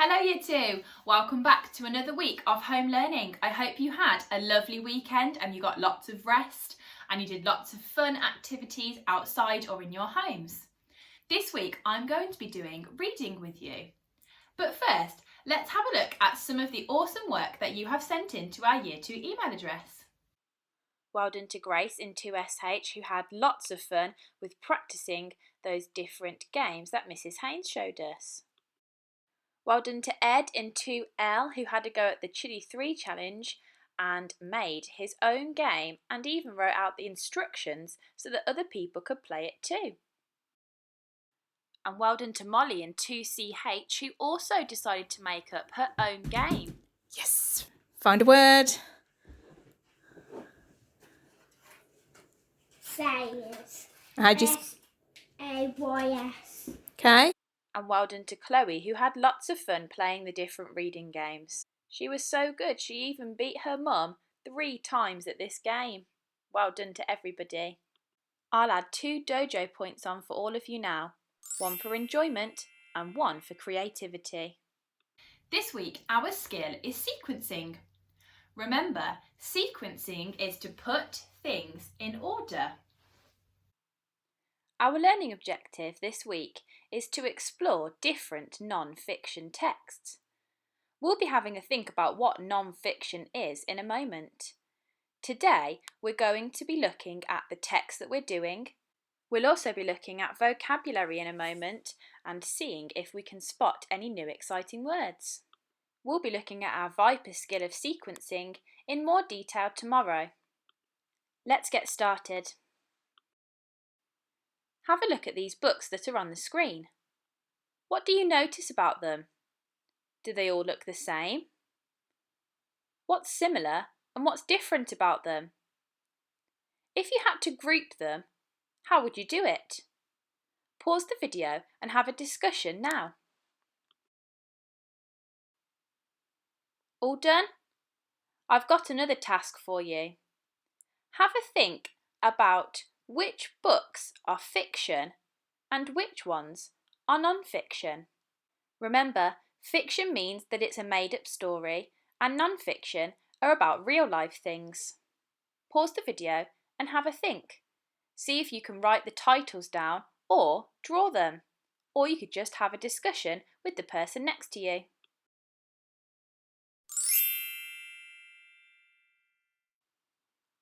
Hello Year 2, welcome back to another week of home learning. I hope you had a lovely weekend and you got lots of rest and you did lots of fun activities outside or in your homes. This week I'm going to be doing reading with you. But first, let's have a look at some of the awesome work that you have sent in to our Year 2 email address. Well done to Grace in 2SH, who had lots of fun with practicing those different games that Mrs. Haynes showed us. Well done to Ed in 2L, who had a go at the Chili 3 challenge and made his own game and even wrote out the instructions so that other people could play it too. And well done to Molly in 2CH, who also decided to make up her own game. Yes. Find a word. Sayers. I just. S-A-Y-S. Okay. And well done to Chloe, who had lots of fun playing the different reading games. She was so good, she even beat her mum 3 times at this game. Well done to everybody. I'll add 2 dojo points on for all of you now. 1 for enjoyment and 1 for creativity. This week our skill is sequencing. Remember, sequencing is to put things in order. Our learning objective this week is to explore different non-fiction texts. We'll be having a think about what non-fiction is in a moment. Today we're going to be looking at the text that we're doing. We'll also be looking at vocabulary in a moment and seeing if we can spot any new exciting words. We'll be looking at our Viper skill of sequencing in more detail tomorrow. Let's get started. Have a look at these books that are on the screen. What do you notice about them? Do they all look the same? What's similar and what's different about them? If you had to group them, how would you do it? Pause the video and have a discussion now. All done? I've got another task for you. Have a think about which books are fiction and which ones are non-fiction. Remember, fiction means that it's a made-up story and non-fiction are about real-life things. Pause the video and have a think. See if you can write the titles down or draw them. Or you could just have a discussion with the person next to you.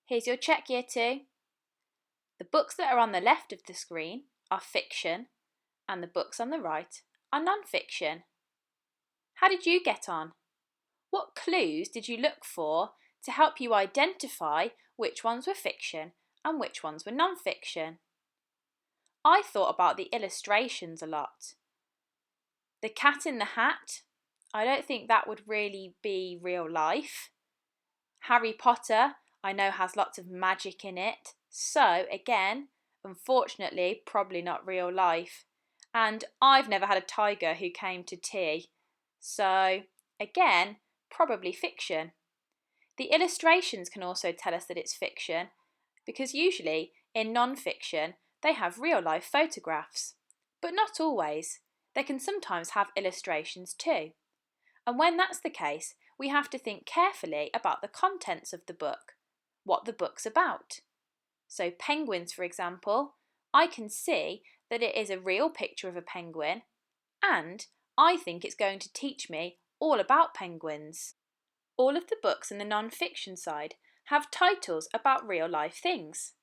Here's your check, Year 2. The books that are on the left of the screen are fiction and the books on the right are non-fiction. How did you get on? What clues did you look for to help you identify which ones were fiction and which ones were non-fiction? I thought about the illustrations a lot. The Cat in the Hat, I don't think that would really be real life. Harry Potter, I know has lots of magic in it, so again, unfortunately, probably not real life. And I've never had a tiger who came to tea, so again, probably fiction. The illustrations can also tell us that it's fiction, because usually in non-fiction they have real life photographs, but not always. They can sometimes have illustrations too. And when that's the case, we have to think carefully about the contents of the book, what the book's about. So penguins, for example, I can see that it is a real picture of a penguin and I think it's going to teach me all about penguins. All of the books in the non-fiction side have titles about real life things.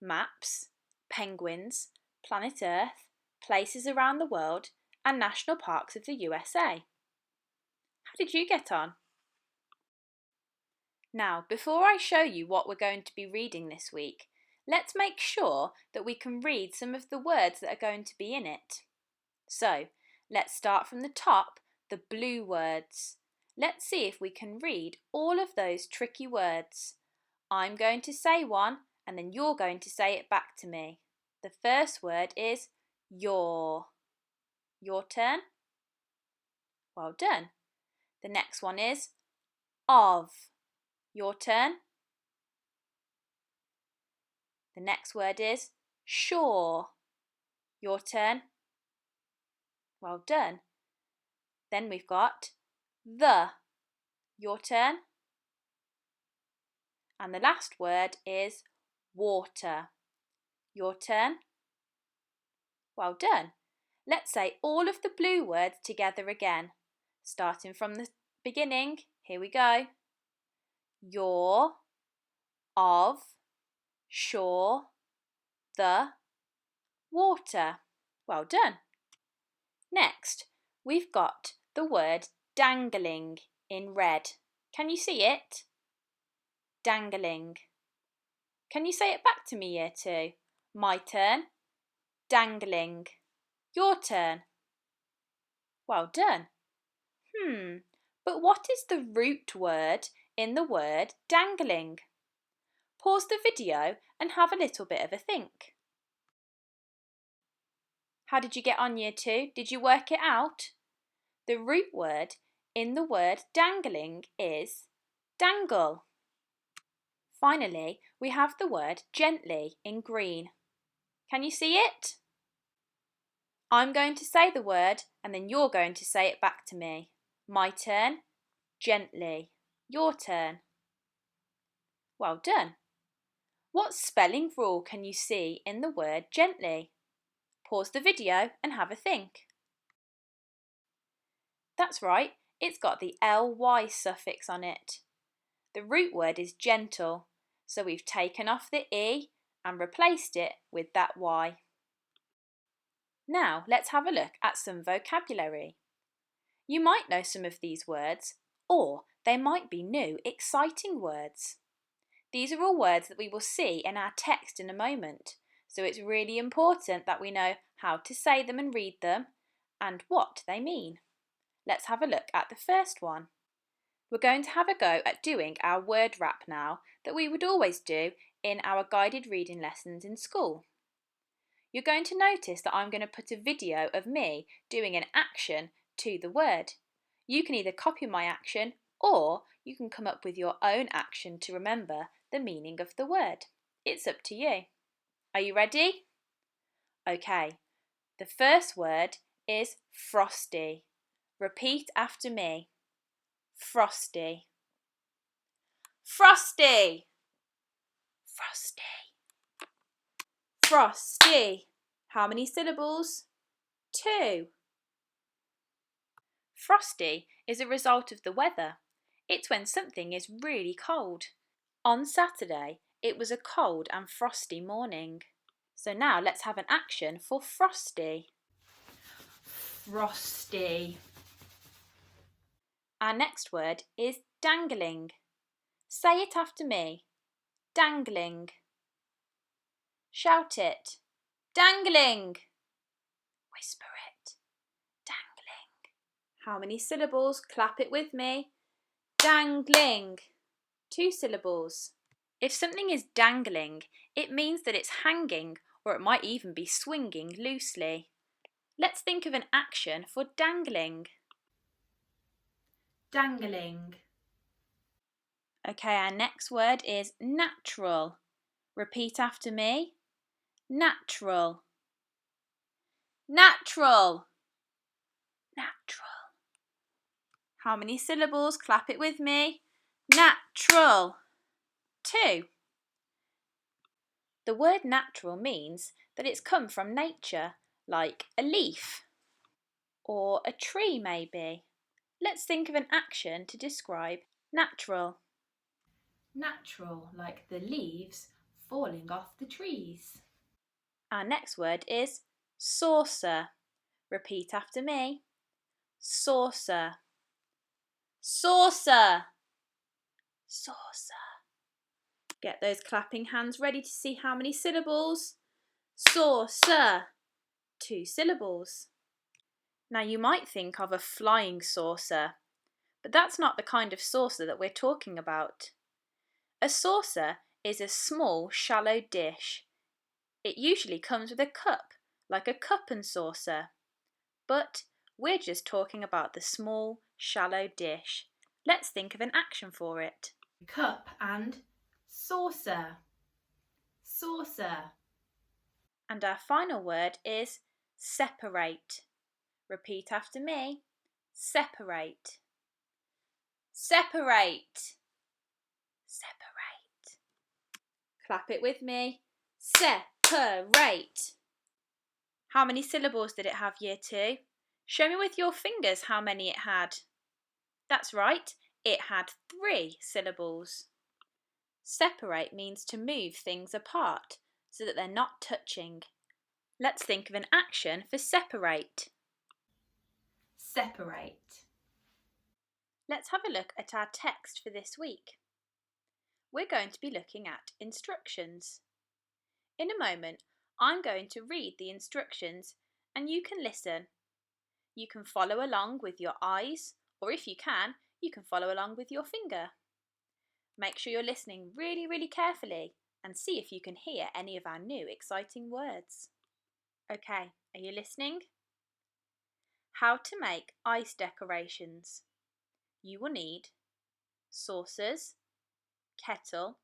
Maps, penguins, planet Earth, places around the world and national parks of the USA. How did you get on? Now, before I show you what we're going to be reading this week, let's make sure that we can read some of the words that are going to be in it. So, let's start from the top, the blue words. Let's see if we can read all of those tricky words. I'm going to say one and then you're going to say it back to me. The first word is your. Your turn. Well done. The next one is of. Your turn. The next word is sure. Your turn. Well done. Then we've got the. Your turn. And the last word is water. Your turn. Well done. Let's say all of the blue words together again. Starting from the beginning. Here we go. Your, of, shore, the, water. Well done. Next, we've got the word dangling in red. Can you see it? Dangling. Can you say it back to me, Year 2? My turn. Dangling. Your turn. Well done. But what is the root word in the word dangling? Pause the video and have a little bit of a think. How did you get on, Year 2? Did you work it out? The root word in the word dangling is dangle. Finally, we have the word gently in green. Can you see it? I'm going to say the word and then you're going to say it back to me. My turn, gently. Your turn. Well done. What spelling rule can you see in the word gently? Pause the video and have a think. That's right, it's got the ly suffix on it. The root word is gentle, so we've taken off the e and replaced it with that y. Now let's have a look at some vocabulary. You might know some of these words, or they might be new, exciting words. These are all words that we will see in our text in a moment, so it's really important that we know how to say them and read them and what they mean. Let's have a look at the first one. We're going to have a go at doing our word wrap now that we would always do in our guided reading lessons in school. You're going to notice that I'm going to put a video of me doing an action to the word. You can either copy my action or you can come up with your own action to remember the meaning of the word. It's up to you. Are you ready? Okay, the first word is frosty. Repeat after me. Frosty. Frosty. Frosty. Frosty. How many syllables? 2. Frosty is a result of the weather. It's when something is really cold. On Saturday, it was a cold and frosty morning. So now let's have an action for frosty. Frosty. Our next word is dangling. Say it after me. Dangling. Shout it. Dangling. Whisper it. Dangling. How many syllables? Clap it with me. Dangling. 2 syllables. If something is dangling, it means that it's hanging or it might even be swinging loosely. Let's think of an action for dangling. Dangling. Okay, our next word is natural. Repeat after me. Natural. Natural. Natural. How many syllables? Clap it with me. Natural. 2. The word natural means that it's come from nature, like a leaf or a tree maybe. Let's think of an action to describe natural. Natural, like the leaves falling off the trees. Our next word is saucer. Repeat after me. Saucer. Saucer. Saucer. Get those clapping hands ready to see how many syllables. Saucer. 2 syllables. Now you might think of a flying saucer, but that's not the kind of saucer that we're talking about. A saucer is a small, shallow dish. It usually comes with a cup, like a cup and saucer. But we're just talking about the small, shallow dish. Let's think of an action for it. Cup and saucer. Saucer. And our final word is separate. Repeat after me. separate, separate, separate. Clap it with me. Separate. How many syllables did it have, Year 2? Show me with your fingers how many it had. That's right, it had 3 syllables. Separate means to move things apart so that they're not touching. Let's think of an action for separate. Separate. Let's have a look at our text for this week. We're going to be looking at instructions. In a moment, I'm going to read the instructions and you can listen. You can follow along with your eyes, or if you can follow along with your finger. Make sure you're listening really carefully and see if you can hear any of our new exciting words. Okay, are you listening? How to make ice decorations. You will need saucers, kettle,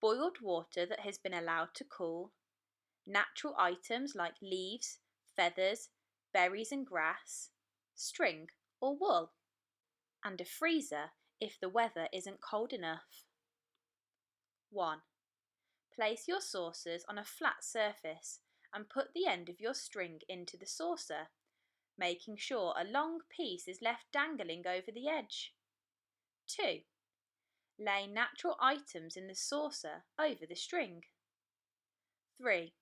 boiled water that has been allowed to cool, natural items like leaves, feathers, berries and grass, string or wool, and a freezer if the weather isn't cold enough. 1. Place your saucers on a flat surface and put the end of your string into the saucer, making sure a long piece is left dangling over the edge. 2. Lay natural items in the saucer over the string. 3.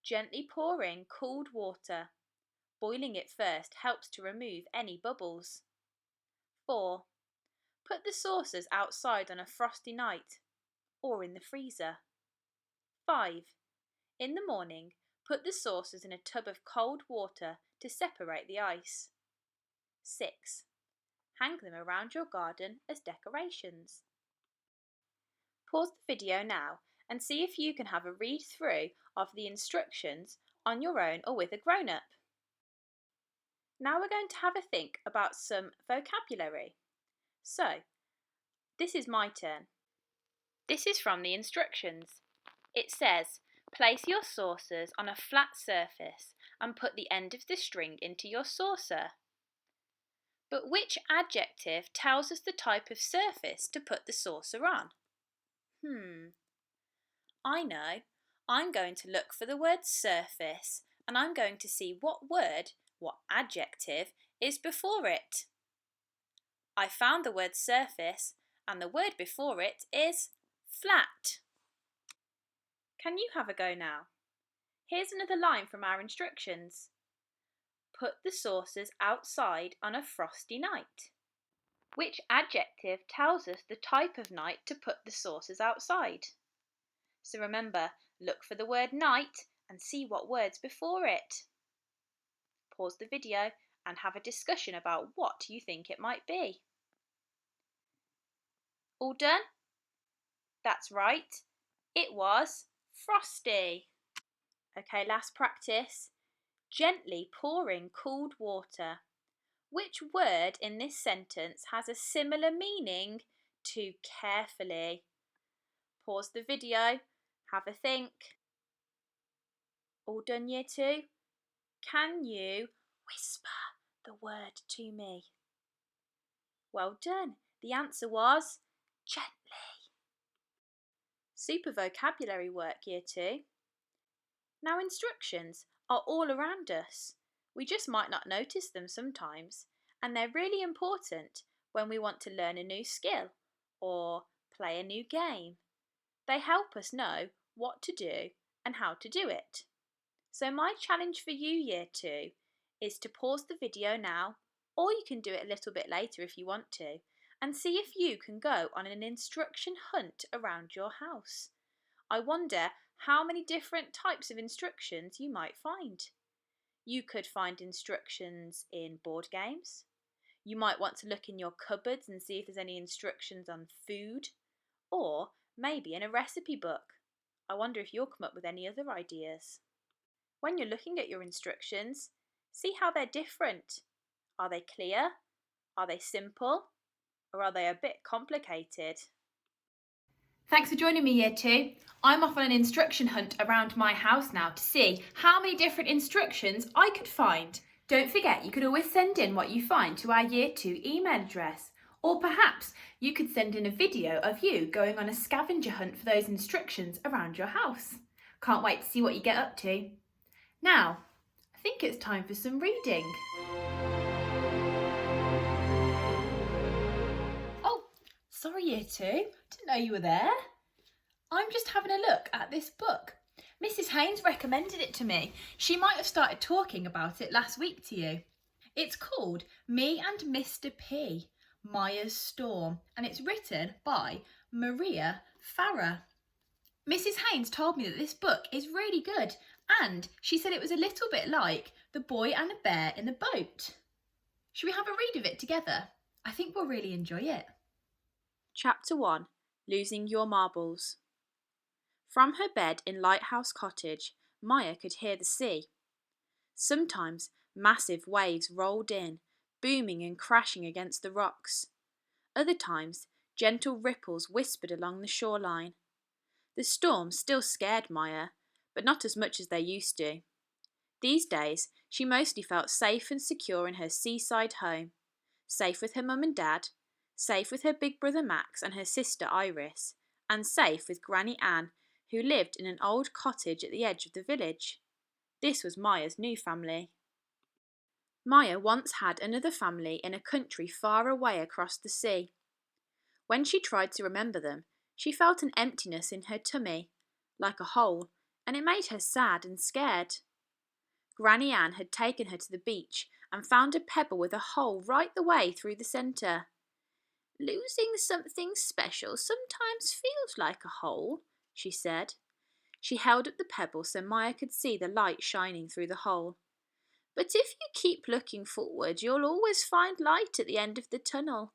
Gently pour in cooled water. Boiling it first helps to remove any bubbles. 4. Put the saucers outside on a frosty night or in the freezer. 5. In the morning, put the saucers in a tub of cold water to separate the ice. 6. Hang them around your garden as decorations. Pause the video now and see if you can have a read through of the instructions on your own or with a grown-up. Now we're going to have a think about some vocabulary. So, this is my turn. This is from the instructions. It says, place your saucers on a flat surface and put the end of the string into your saucer. But which adjective tells us the type of surface to put the saucer on? I know. I'm going to look for the word surface and I'm going to see what adjective is before it. I found the word surface and the word before it is flat. Can you have a go now? Here's another line from our instructions. Put the saucers outside on a frosty night. Which adjective tells us the type of night to put the saucers outside? So remember, look for the word night and see what word's before it. Pause the video and have a discussion about what you think it might be. All done? That's right. It was frosty. Okay, last practice. Gently pouring cooled water. Which word in this sentence has a similar meaning to carefully? Pause the video, have a think. All done, Year 2? Can you whisper the word to me? Well done. The answer was gently. Super vocabulary work, Year 2. Now instructions are all around us. We just might not notice them sometimes, and they're really important when we want to learn a new skill or play a new game. They help us know what to do and how to do it. So my challenge for you, Year 2, is to pause the video now, or you can do it a little bit later if you want to, and see if you can go on an instruction hunt around your house. I wonder how many different types of instructions you might find. You could find instructions in board games. You might want to look in your cupboards and see if there's any instructions on food, or maybe in a recipe book. I wonder if you'll come up with any other ideas. When you're looking at your instructions, see how they're different. Are they clear? Are they simple? Or are they a bit complicated? Thanks for joining me, Year 2. I'm off on an instruction hunt around my house now to see how many different instructions I could find Don't forget, you could always send in what you find to our Year 2 email address. Or perhaps you could send in a video of you going on a scavenger hunt for those instructions around your house. Can't wait to see what you get up to. Now, I think it's time for some reading. Oh, sorry Year 2, didn't know you were there. I'm just having a look at this book. Mrs. Haynes recommended it to me. She might have started talking about it last week to you. It's called Me and Mr. P, Maya's Storm, and it's written by Maria Farah. Mrs. Haynes told me that this book is really good, and she said it was a little bit like The Boy and a Bear in the Boat. Should we have a read of it together? I think we'll really enjoy it. Chapter 1. Losing Your Marbles. From her bed in Lighthouse Cottage, Maya could hear the sea. Sometimes massive waves rolled in, booming and crashing against the rocks. Other times, gentle ripples whispered along the shoreline. The storm still scared Maya, but not as much as they used to. These days, she mostly felt safe and secure in her seaside home, safe with her mum and dad, safe with her big brother Max and her sister Iris, and safe with Granny Anne, who lived in an old cottage at the edge of the village. This was Maya's new family. Maya once had another family in a country far away across the sea. When she tried to remember them, she felt an emptiness in her tummy, like a hole, and it made her sad and scared. Granny Anne had taken her to the beach and found a pebble with a hole right the way through the centre. "Losing something special sometimes feels like a hole," she said. She held up the pebble so Maya could see the light shining through the hole. "But if you keep looking forward, you'll always find light at the end of the tunnel."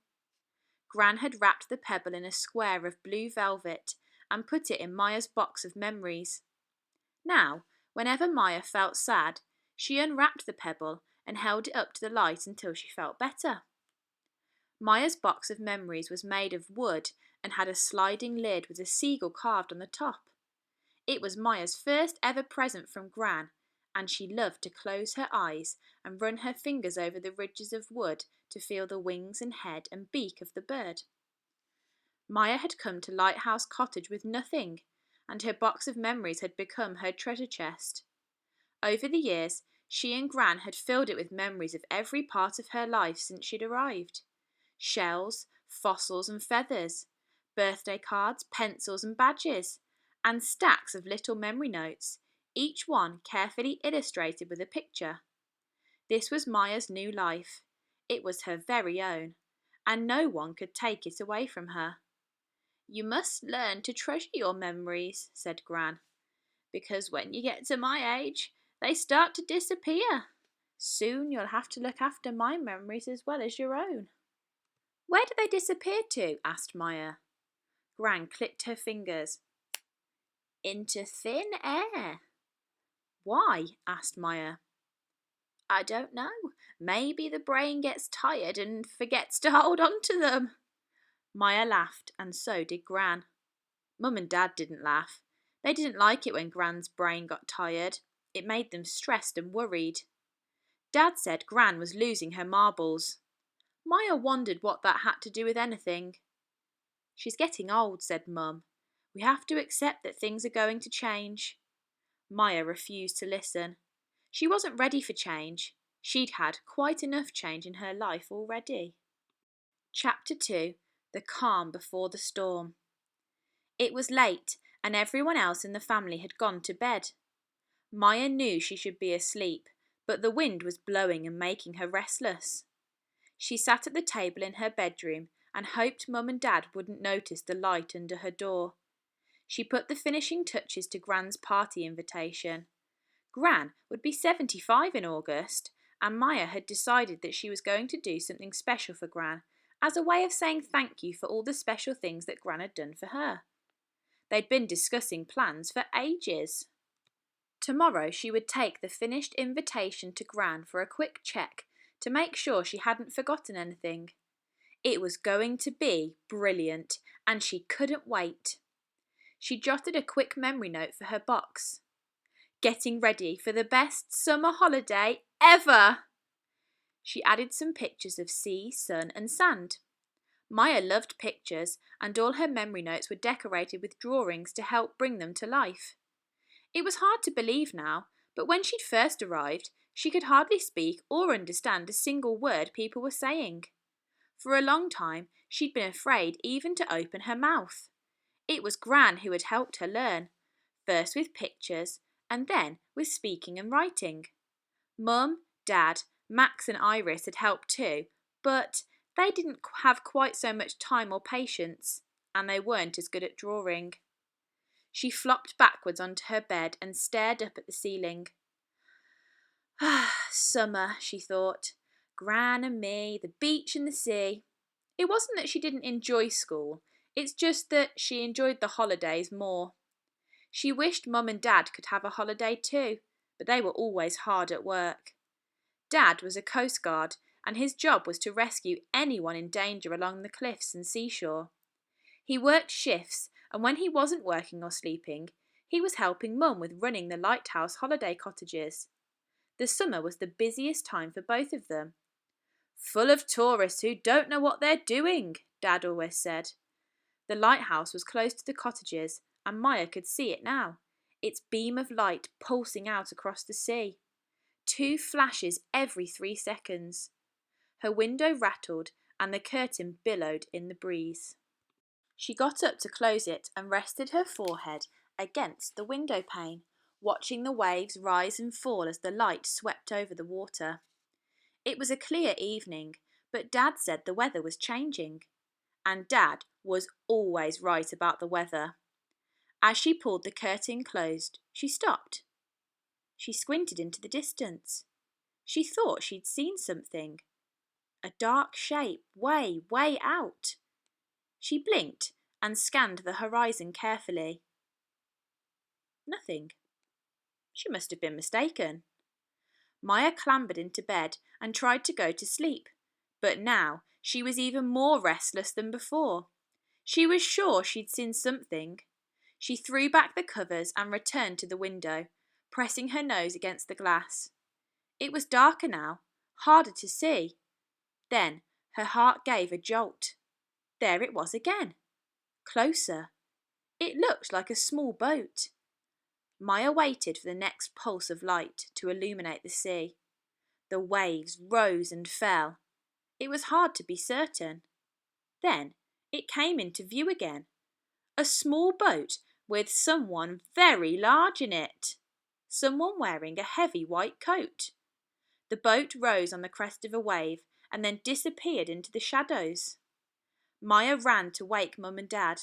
Gran had wrapped the pebble in a square of blue velvet and put it in Maya's box of memories. Now, whenever Maya felt sad, she unwrapped the pebble and held it up to the light until she felt better. Maya's box of memories was made of wood and had a sliding lid with a seagull carved on the top. It was Maya's first ever present from Gran, and she loved to close her eyes and run her fingers over the ridges of wood to feel the wings and head and beak of the bird. Maya had come to Lighthouse Cottage with nothing, and her box of memories had become her treasure chest. Over the years, she and Gran had filled it with memories of every part of her life since she'd arrived. Shells, fossils and feathers, birthday cards, pencils and badges, and stacks of little memory notes, each one carefully illustrated with a picture. This was Maya's new life. It was her very own, and no one could take it away from her. "You must learn to treasure your memories," said Gran, "because when you get to my age, they start to disappear. Soon you'll have to look after my memories as well as your own." "Where do they disappear to?" asked Maya. Gran clicked her fingers. "Into thin air." "Why?" asked Maya. "I don't know. Maybe the brain gets tired and forgets to hold on to them." Maya laughed, and so did Gran. Mum and Dad didn't laugh. They didn't like it when Gran's brain got tired. It made them stressed and worried. Dad said Gran was losing her marbles. Maya wondered what that had to do with anything. "She's getting old," said Mum. "We have to accept that things are going to change." Maya refused to listen. She wasn't ready for change. She'd had quite enough change in her life already. Chapter 2. The Calm Before the Storm. It was late, and everyone else in the family had gone to bed. Maya knew she should be asleep, but the wind was blowing and making her restless. She sat at the table in her bedroom and hoped Mum and Dad wouldn't notice the light under her door. She put the finishing touches to Gran's party invitation. Gran would be 75 in August, and Maya had decided that she was going to do something special for Gran as a way of saying thank you for all the special things that Gran had done for her. They'd been discussing plans for ages. Tomorrow she would take the finished invitation to Gran for a quick check to make sure she hadn't forgotten anything. It was going to be brilliant, and she couldn't wait. She jotted a quick memory note for her box. "Getting ready for the best summer holiday ever!" She added some pictures of sea, sun and sand. Maya loved pictures, and all her memory notes were decorated with drawings to help bring them to life. It was hard to believe now, but when she'd first arrived, she could hardly speak or understand a single word people were saying. For a long time, she'd been afraid even to open her mouth. It was Gran who had helped her learn, first with pictures and then with speaking and writing. Mum, Dad, Max and Iris had helped too, but they didn't have quite so much time or patience, and they weren't as good at drawing. She flopped backwards onto her bed and stared up at the ceiling. Summer, she thought. Gran and me, the beach and the sea. It wasn't that she didn't enjoy school, it's just that she enjoyed the holidays more. She wished Mum and Dad could have a holiday too, but they were always hard at work. Dad was a coast guard, and his job was to rescue anyone in danger along the cliffs and seashore. He worked shifts, and when he wasn't working or sleeping, he was helping Mum with running the lighthouse holiday cottages. The summer was the busiest time for both of them. Full of tourists who don't know what they're doing, Dad always said. The lighthouse was close to the cottages, and Maya could see it now, its beam of light pulsing out across the sea. 2 flashes every 3 seconds. Her window rattled and the curtain billowed in the breeze. She got up to close it and rested her forehead against the window pane, watching the waves rise and fall as the light swept over the water. It was a clear evening, but Dad said the weather was changing. And Dad was always right about the weather. As she pulled the curtain closed, she stopped. She squinted into the distance. She thought she'd seen something. A dark shape way, way out. She blinked and scanned the horizon carefully. Nothing. She must have been mistaken. Maya clambered into bed and tried to go to sleep, but now she was even more restless than before. She was sure she'd seen something. She threw back the covers and returned to the window, pressing her nose against the glass. It was darker now, harder to see. Then her heart gave a jolt. There it was again. Closer. It looked like a small boat. Maya waited for the next pulse of light to illuminate the sea. The waves rose and fell. It was hard to be certain. Then it came into view again. A small boat with someone very large in it. Someone wearing a heavy white coat. The boat rose on the crest of a wave and then disappeared into the shadows. Maya ran to wake Mum and Dad.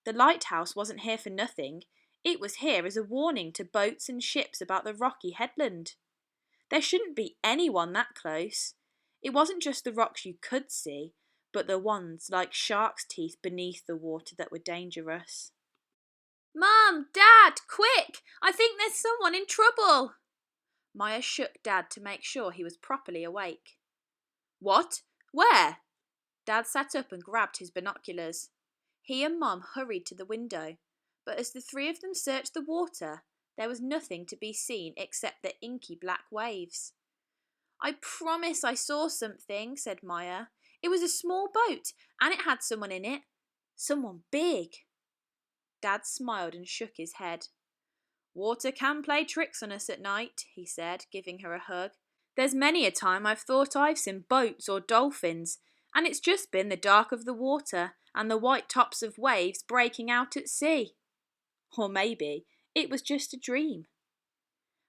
The lighthouse wasn't here for nothing. It was here as a warning to boats and ships about the rocky headland. There shouldn't be anyone that close. It wasn't just the rocks you could see, but the ones like shark's teeth beneath the water that were dangerous. Mum! Dad! Quick! I think there's someone in trouble! Maya shook Dad to make sure he was properly awake. What? Where? Dad sat up and grabbed his binoculars. He and Mum hurried to the window, but as the 3 of them searched the water, there was nothing to be seen except the inky black waves. I promise I saw something, said Maya. It was a small boat, and it had someone in it. Someone big. Dad smiled and shook his head. Water can play tricks on us at night, he said, giving her a hug. There's many a time I've thought I've seen boats or dolphins, and it's just been the dark of the water and the white tops of waves breaking out at sea. Or maybe it was just a dream.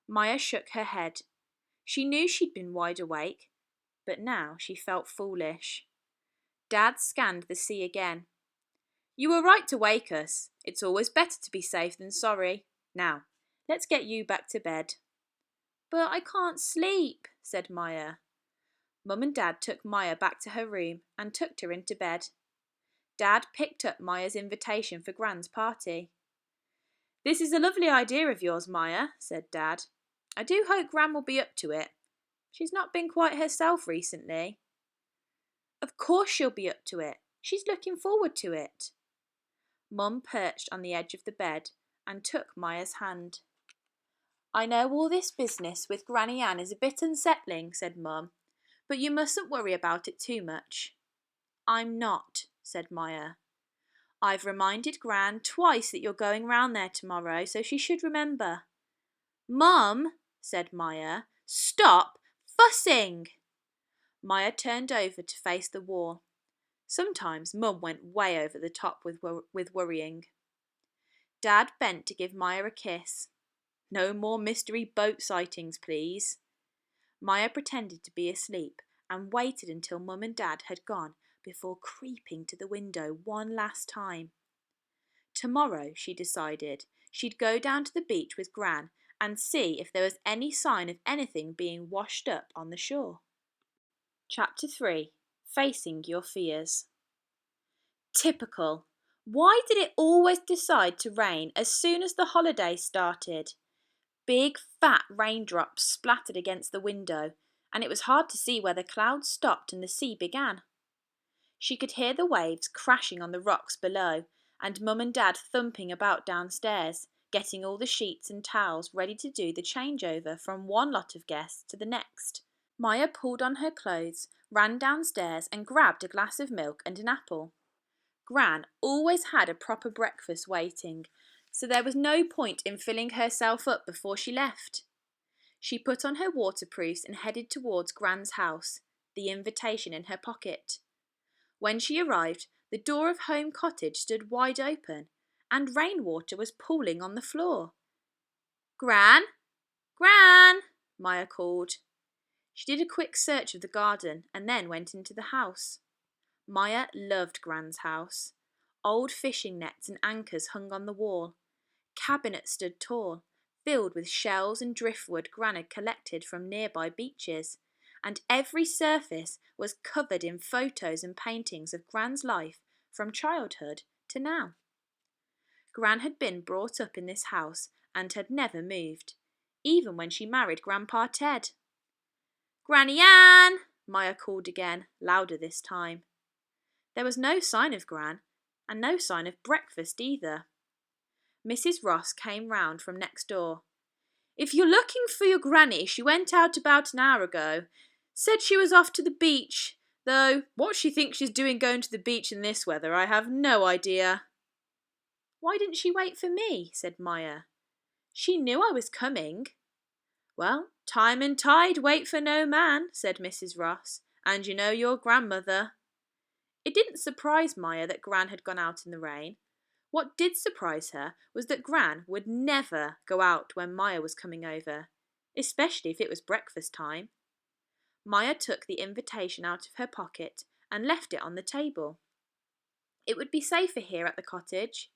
Maya shook her head. She knew she'd been wide awake, but now she felt foolish. Dad scanned the sea again. You were right to wake us. It's always better to be safe than sorry. Now, let's get you back to bed. But I can't sleep, said Maya. Mum and Dad took Maya back to her room and tucked her into bed. Dad picked up Maya's invitation for Gran's party. This is a lovely idea of yours, Maya, said Dad. I do hope Gran will be up to it. She's not been quite herself recently. Of course she'll be up to it. She's looking forward to it. Mum perched on the edge of the bed and took Maya's hand. I know all this business with Granny Ann is a bit unsettling, said Mum, but you mustn't worry about it too much." "I'm not," said Maya. "I've reminded Gran twice that you're going round there tomorrow, so she should remember." "Mum," said Maya, "stop fussing." Maya turned over to face the wall. Sometimes Mum went way over the top with worrying. Dad bent to give Maya a kiss. "No more mystery boat sightings, please." Maya pretended to be asleep and waited until Mum and Dad had gone before creeping to the window one last time. Tomorrow, she decided, she'd go down to the beach with Gran and see if there was any sign of anything being washed up on the shore. Chapter 3. Facing Your Fears. Typical. Why did it always decide to rain as soon as the holiday started? Big fat raindrops splattered against the window, and it was hard to see where the clouds stopped and the sea began. She could hear the waves crashing on the rocks below, and Mum and Dad thumping about downstairs, getting all the sheets and towels ready to do the changeover from one lot of guests to the next. Maya pulled on her clothes, ran downstairs and grabbed a glass of milk and an apple. Gran always had a proper breakfast waiting, so there was no point in filling herself up before she left. She put on her waterproofs and headed towards Gran's house, the invitation in her pocket. When she arrived, the door of Home Cottage stood wide open, and rainwater was pooling on the floor. "Gran! Gran!" Maya called. She did a quick search of the garden and then went into the house. Maya loved Gran's house. Old fishing nets and anchors hung on the wall. Cabinets stood tall, filled with shells and driftwood Gran had collected from nearby beaches, and every surface was covered in photos and paintings of Gran's life from childhood to now. Gran had been brought up in this house and had never moved, even when she married Grandpa Ted. "Granny Ann!" Maya called again, louder this time. There was no sign of Gran, and no sign of breakfast either. Mrs. Ross came round from next door. "If you're looking for your granny, she went out about an hour ago. Said she was off to the beach, though what she thinks she's doing going to the beach in this weather, I have no idea." "Why didn't she wait for me?" said Maya. "She knew I was coming." "Well, time and tide wait for no man," said Mrs. Ross, "and you know your grandmother." It didn't surprise Maya that Gran had gone out in the rain. What did surprise her was that Gran would never go out when Maya was coming over, especially if it was breakfast time. Maya took the invitation out of her pocket and left it on the table. It would be safer here at the cottage.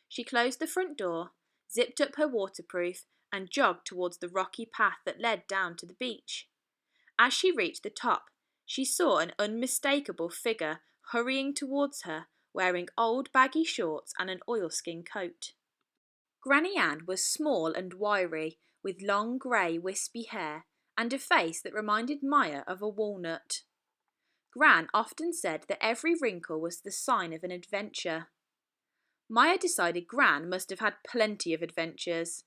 She closed the front door, zipped up her waterproof, and jogged towards the rocky path that led down to the beach. As she reached the top, she saw an unmistakable figure hurrying towards her, wearing old baggy shorts and an oilskin coat. Granny Ann was small and wiry, with long grey wispy hair and a face that reminded Maya of a walnut. Gran often said that every wrinkle was the sign of an adventure. Maya decided Gran must have had plenty of adventures.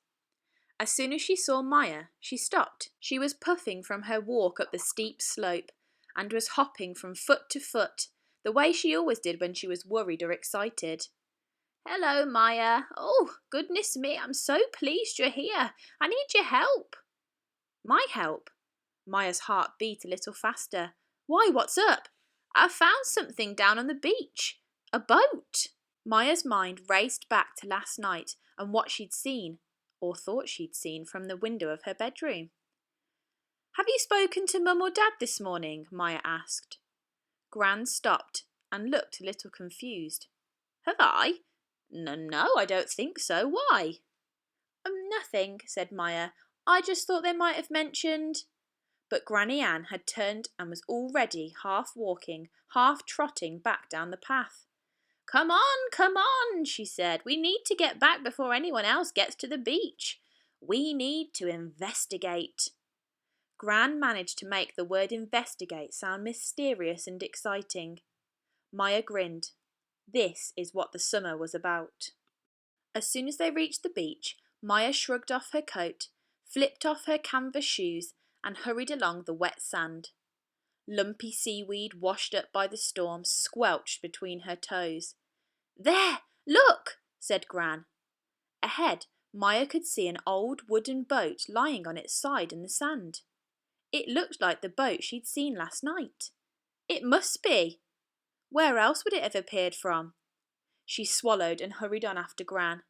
As soon as she saw Maya, she stopped. She was puffing from her walk up the steep slope and was hopping from foot to foot, the way she always did when she was worried or excited. "Hello, Maya. Oh, goodness me, I'm so pleased you're here. I need your help." "My help?" Maya's heart beat a little faster. "Why, what's up?" "I found something down on the beach. A boat." Maya's mind raced back to last night and what she'd seen, or thought she'd seen, from the window of her bedroom. "Have you spoken to Mum or Dad this morning?" Maya asked. Gran stopped and looked a little confused. "Have I? No, I don't think so. Why?" Nothing," said Maya. "I just thought they might have mentioned—" But Granny Ann had turned and was already half walking, half trotting back down the path. Come on, she said. "We need to get back before anyone else gets to the beach. We need to investigate." Gran managed to make the word investigate sound mysterious and exciting. Maya grinned. This is what the summer was about. As soon as they reached the beach, Maya shrugged off her coat, flipped off her canvas shoes, and hurried along the wet sand. Lumpy seaweed washed up by the storm squelched between her toes. "There, look," said Gran. Ahead, Maya could see an old wooden boat lying on its side in the sand. It looked like the boat she'd seen last night. It must be. Where else would it have appeared from? She swallowed and hurried on after Gran.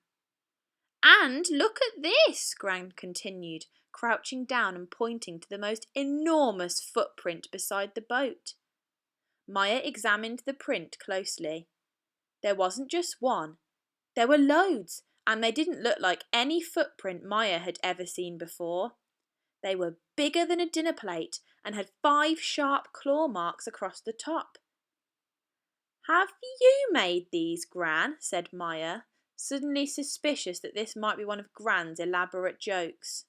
"And look at this," Gran continued, crouching down and pointing to the most enormous footprint beside the boat. Maya examined the print closely. There wasn't just one. There were loads, and they didn't look like any footprint Maya had ever seen before. They were bigger than a dinner plate and had 5 sharp claw marks across the top. "Have you made these, Gran?" said Maya, suddenly suspicious that this might be one of Gran's elaborate jokes.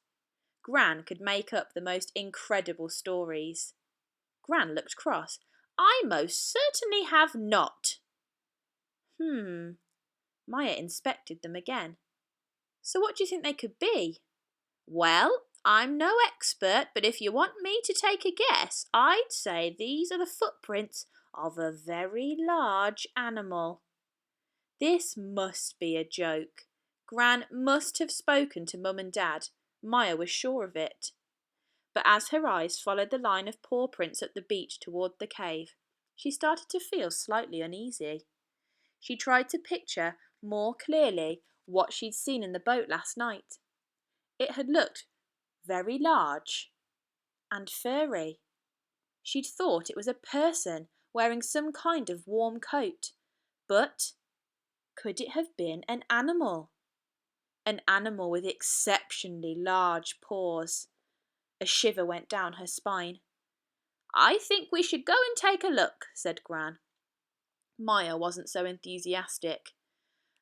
Gran could make up the most incredible stories. Gran looked cross. "I most certainly have not." Maya inspected them again. "So what do you think they could be?" "Well, I'm no expert, but if you want me to take a guess, I'd say these are the footprints of a very large animal." This must be a joke. Gran must have spoken to Mum and Dad. Maya was sure of it. But as her eyes followed the line of paw prints at the beach toward the cave, she started to feel slightly uneasy. She tried to picture more clearly what she'd seen in the boat last night. It had looked very large and furry. She'd thought it was a person wearing some kind of warm coat, but could it have been an animal? An animal with exceptionally large paws. A shiver went down her spine. "I think we should go and take a look," said Gran. Maya wasn't so enthusiastic.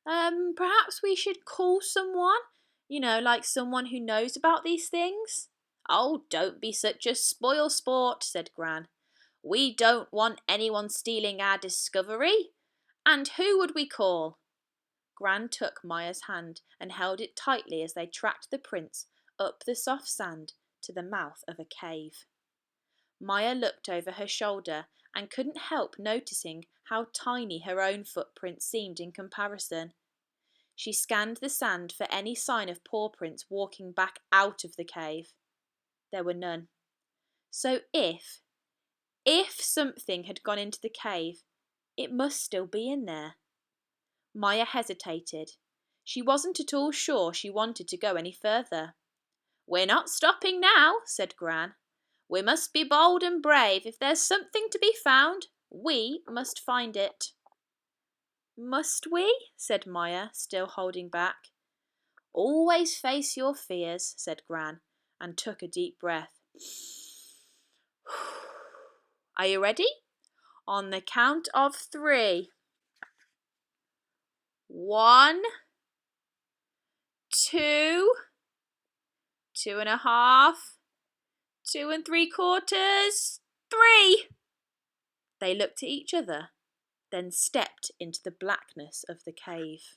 Perhaps we should call someone, like someone who knows about these things." "Oh, don't be such a spoil sport," said Gran. "We don't want anyone stealing our discovery. And who would we call?" Gran took Maya's hand and held it tightly as they tracked the prints up the soft sand to the mouth of a cave. Maya looked over her shoulder and couldn't help noticing how tiny her own footprint seemed in comparison. She scanned the sand for any sign of paw prints walking back out of the cave. There were none. So if something had gone into the cave, it must still be in there. Maya hesitated. She wasn't at all sure she wanted to go any further. "We're not stopping now," said Gran. "We must be bold and brave. If there's something to be found, we must find it." "Must we?" said Maya, still holding back. "Always face your fears," said Gran, and took a deep breath. "Are you ready? On the count of 3. 1, 2, 2.5, 2 3/4, 3. They looked at each other, then stepped into the blackness of the cave.